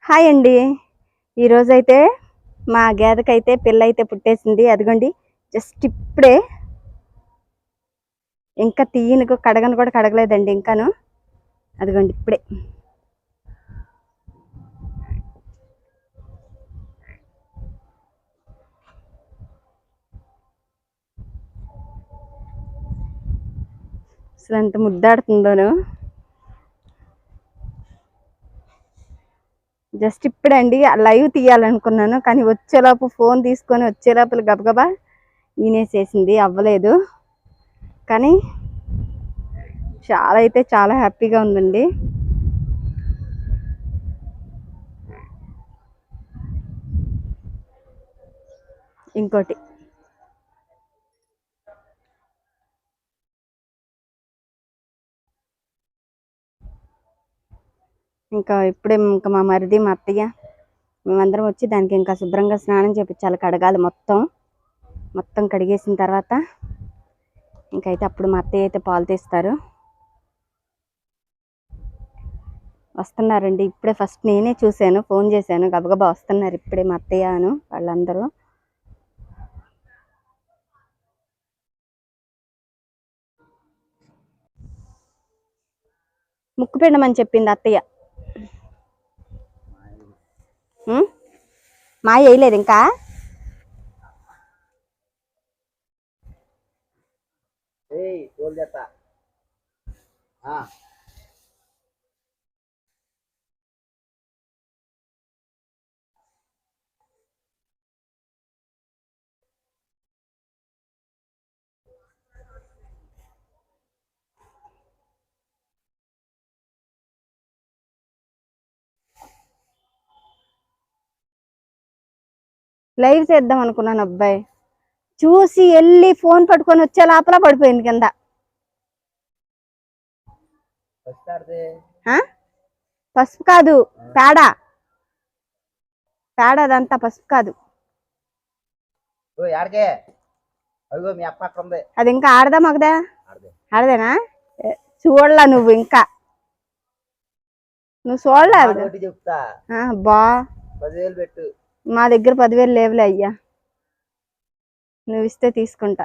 Hi అండి. ఈరోజైతే మా గేదెకైతే పిల్ల అయితే పుట్టేసింది. అదిగోండి జస్ట్ ఇప్పుడే, ఇంకా తీయను కడగను కూడా కడగలేదండి ఇంకాను. అదిగోండి ఇప్పుడే. అసలు ఎంత ముద్దాడుతుందోను. జస్ట్ ఇప్పుడే అండి లైవ్ తీయాలనుకున్నాను, కానీ వచ్చేలోపు ఫోన్ తీసుకొని వచ్చేలోపల గబగబా ఈనేసేసింది, అవ్వలేదు. కానీ చాలా అయితే చాలా హ్యాపీగా ఉందండి. ఇంకోటి ఇంకా ఇప్పుడే ఇంకా మా మరిది మా అత్తయ్య మేమందరం వచ్చి దానికి ఇంకా శుభ్రంగా స్నానం చేపించాలి, కడగాలి. మొత్తం కడిగేసిన తర్వాత ఇంకైతే అప్పుడు మా అత్తయ్య అయితే పాలు తీస్తారు. వస్తున్నారండి ఇప్పుడే. ఫస్ట్ నేనే చూశాను, ఫోన్ చేశాను, గబగబా వస్తున్నారు ఇప్పుడే మా అత్తయ్యను వాళ్ళందరూ. ముక్కు పిండమని చెప్పింది అత్తయ్య. మాయ వేయలేదు ఇంకా. లైవ్ చేద్దాం అనుకున్నాను అబ్బాయి, చూసి వెళ్ళి ఫోన్ పట్టుకొని వచ్చే లోపల పడిపోయింది కింద. పసుపు కాదు, పేడ. అదంతా పసుపు కాదు, అది ఇంకా ఆడదా మగదా? ఆడదేనా? చూడలా నువ్వు, ఇంకా నువ్వు చూడలేదు. బా మా దగ్గర 10,000 లేవులే అయ్యా, నువ్వు ఇస్తే తీసుకుంటా.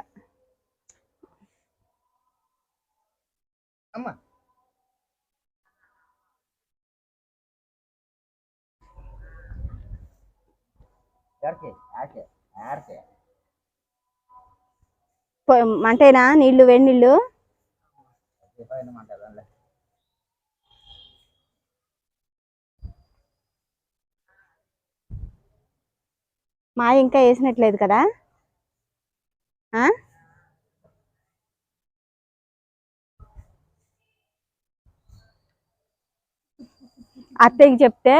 మంటేనా నీళ్లు? వేడి నీళ్ళు. మాయ ఇంకా వేసినట్లేదు కదా? అత్తయ్యకి చెప్తే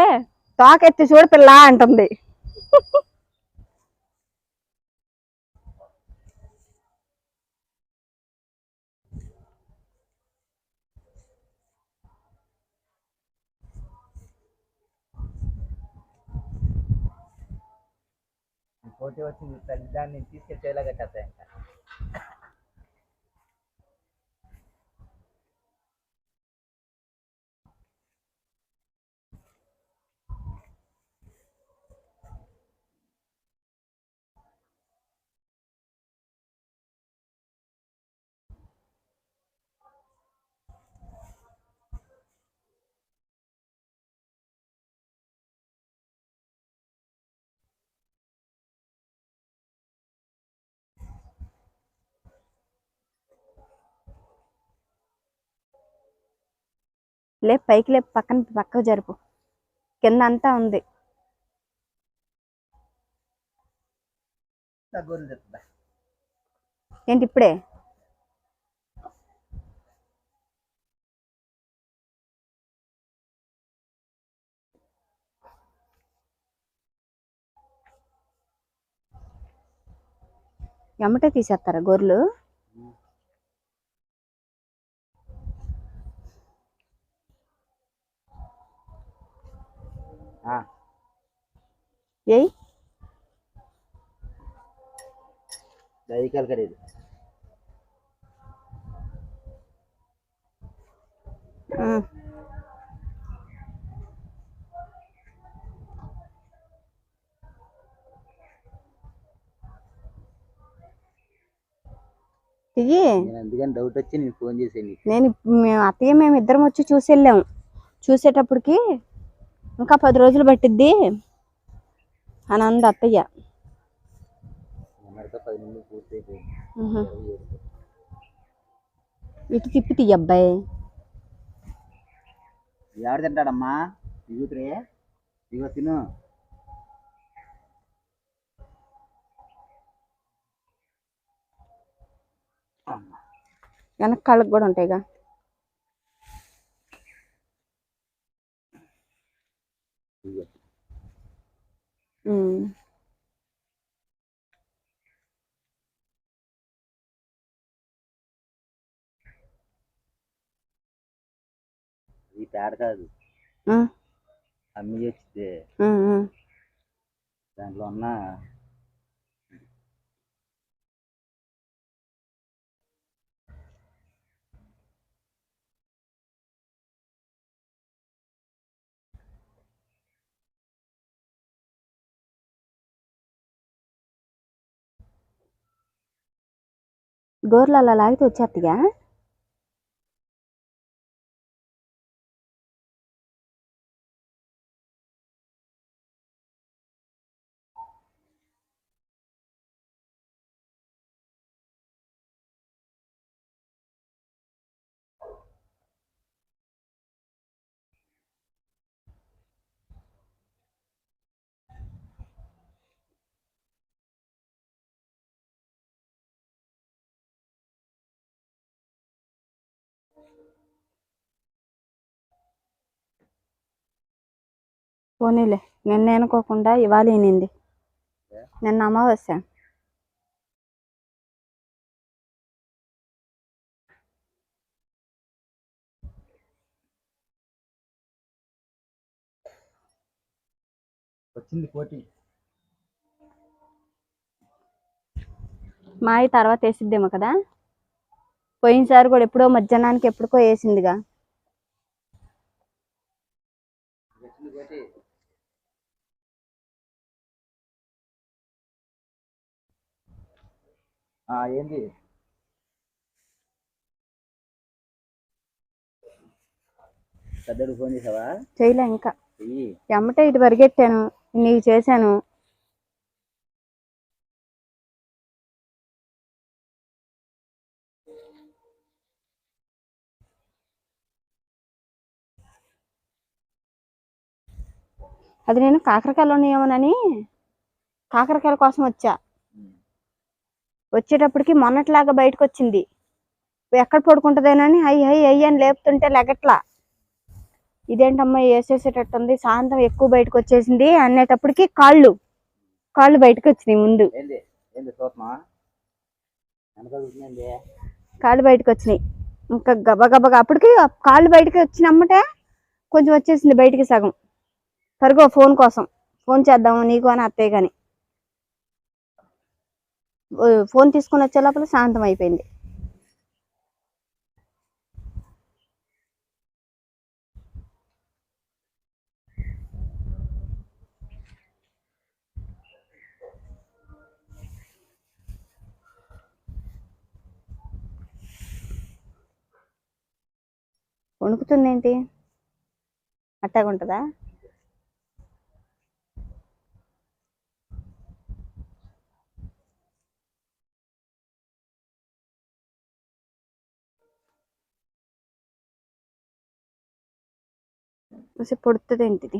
తోకెత్తి చూడు పిల్ల అంటుంది. పోటీ వచ్చింది, దాన్ని తీసుకెళ్ళేలా కట్టేస్తా. ఇంకా లేపు, పైకి లేపు, పక్కకు జరుపు, కింద అంతా ఉంది. ఏంటి ఇప్పుడే? ఎమ్మటే తీసేస్తారా గొర్రెలు? ఏయ్ కడేది. అత్తయ్య అందుకని డౌట్ వచ్చి నేను ఫోన్ చేసేది. అత్తయ్య మేము ఇద్దరం వచ్చి చూసి వెళ్ళాము. చూసేటప్పటికి ఇంకా 10 రోజులు పట్టిద్ది అని అంది అత్తయ్య. ఇటు తిప్పి తీయ అబ్బాయి. ఎవరు తింటాడమ్మా? దిగుతురే ఇగో తిను. వెనక కాళ్ళకు కూడా ఉంటాయిగా. ఈ పేడ కాదు, అమ్మి చేస్తే దాంట్లో ఉన్న గోర్లు అలా లాగితే వచ్చేత్తగా. పోనీలే, నిన్న అనుకోకుండా ఇవాళ ఈనింది. నిన్న అమావాస్య. వచ్చింది పోటీ. మాయి తర్వాత వేసిద్దేమో కదా. పోయినసారి కూడా ఎప్పుడో మధ్యాహ్నానికి ఎప్పుడుకో వేసిందిగా. ఏంది పెద్దడు ఫోన్ చేసావా? చేయలే ఇంకా. ఎమ్మటే ఇటు పరిగెట్టాను, నీకు చేశాను. అది నేను కాకరకాయలు ఉన్నాయేమోనని కాకరకాయల కోసం వచ్చా. వచ్చేటప్పటికి మొన్నట్లాగా బయటకు వచ్చింది. ఎక్కడ పడుకుంటుందేనని అయ్యి అయ్యి అయ్యి అని లేపుతుంటే లెగట్లా. ఇదేంటమ్మా వేసేసేటట్టుంది, సాయంత్రం ఎక్కువ బయటకు వచ్చేసింది అనేటప్పటికి కాళ్ళు బయటకు వచ్చినాయి. ముందు కాళ్ళు బయటకు వచ్చినాయి. ఇంకా గబగబగా అప్పటికి కాళ్ళు బయటకు వచ్చినమ్మటే కొంచెం వచ్చేసింది బయటికి సగం. సరిగో ఫోన్ కోసం ఫోన్ చేద్దాము నీకు అని అత్తయ్య కానీ ఫోన్ తీసుకొని వచ్చే లోపల శాంతం అయిపోయింది. వణుకుతుంది ఏంటి? అట్టాగుంటుందా? పొడుతుంది ఏంటిది?